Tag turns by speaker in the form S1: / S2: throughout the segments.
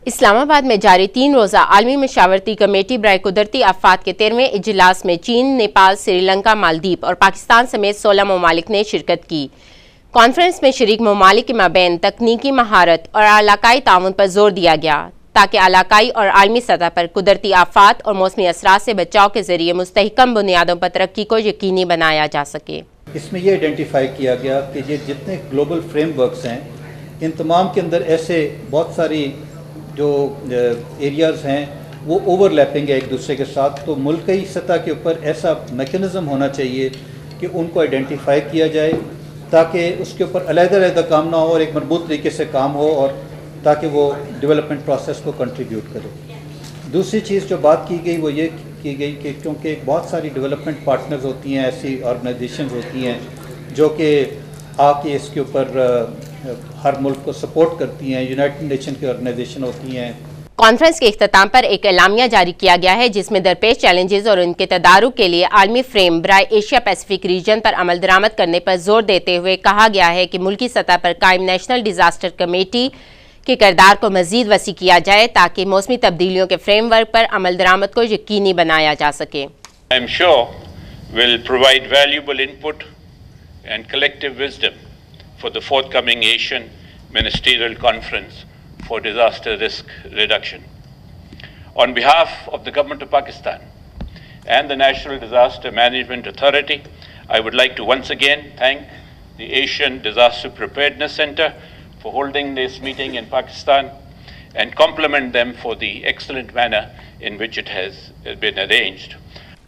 S1: اسلام آباد میں جاری 3 روزہ عالمی مشاورتی کمیٹی برائے قدرتی آفات کے 13ویں اجلاس میں چین، نیپال، سری لنکا، مالدیپ اور پاکستان سمیت 16 ممالک نے شرکت کی۔ کانفرنس میں شریک ممالک کے مابین تکنیکی مہارت اور علاقائی تعاون پر زور دیا گیا تاکہ علاقائی اور عالمی سطح پر قدرتی آفات اور موسمی اثرات سے بچاؤ کے ذریعے مستحکم بنیادوں پر ترقی کو یقینی بنایا جا سکے۔
S2: اس میں یہ آئیڈینٹیفائی کیا گیا کہ یہ جتنے گلوبل فریم ورکس ہیں ان تمام کے اندر ایسے بہت ساری جو ایریاز ہیں وہ اوور لیپنگ ہے ایک دوسرے کے ساتھ، تو ملکی سطح کے اوپر ایسا میکنزم ہونا چاہیے کہ ان کو آئیڈینٹیفائی کیا جائے تاکہ اس کے اوپر علیحدہ علیحدہ کام نہ ہو اور ایک مربوط طریقے سے کام ہو، اور تاکہ وہ ڈیولپمنٹ پروسیس کو کنٹریبیوٹ کرے۔ دوسری چیز جو بات کی گئی وہ یہ کی گئی کہ کیونکہ بہت ساری ڈیولپمنٹ پارٹنرز ہوتی ہیں، ایسی آرگنائزیشنز ہوتی ہیں جو کہ آ کے اس کے اوپر ہر ملک کو سپورٹ کرتی ہیں، یونائٹڈ نیشن کی آرگنائزیشن ہوتی ہیں۔
S1: کانفرنس کے اختتام پر ایک اعلامیہ جاری کیا گیا ہے جس میں درپیش چیلنجز اور ان کے تدارک کے لیے عالمی فریم برائے ایشیا پیسیفک ریجن پر عمل درآمد کرنے پر زور دیتے ہوئے کہا گیا ہے کہ ملکی سطح پر قائم نیشنل ڈیزاسٹر کمیٹی کے کردار کو مزید وسیع کیا جائے تاکہ موسمی تبدیلیوں کے فریم ورک پر عمل درآمد کو یقینی بنایا جا سکے۔
S3: I'm sure will provide valuable input and collective wisdom for the forthcoming Asian Ministerial Conference for Disaster Risk Reduction. On behalf of the Government of Pakistan and the National Disaster Management Authority, I would like to once again thank the Asian Disaster Preparedness Center for holding this meeting in Pakistan and compliment them for the excellent manner in which it has been arranged.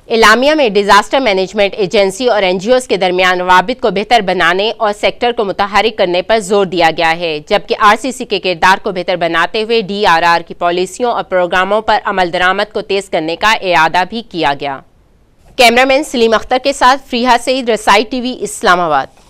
S1: اعلامیہ میں disaster management agency اور NGOs کے درمیان روابط کو بہتر بنانے اور سیکٹر کو متحرک کرنے پر زور دیا گیا ہے، جبکہ RCC کے کردار کو بہتر بناتے ہوئے DRR کی پالیسیوں اور پروگراموں پر عمل درآمد کو تیز کرنے کا اعادہ بھی کیا گیا۔ کیمرامین سلیم اختر کے ساتھ فریحہ سعید، رسائی ٹی وی، اسلام آباد۔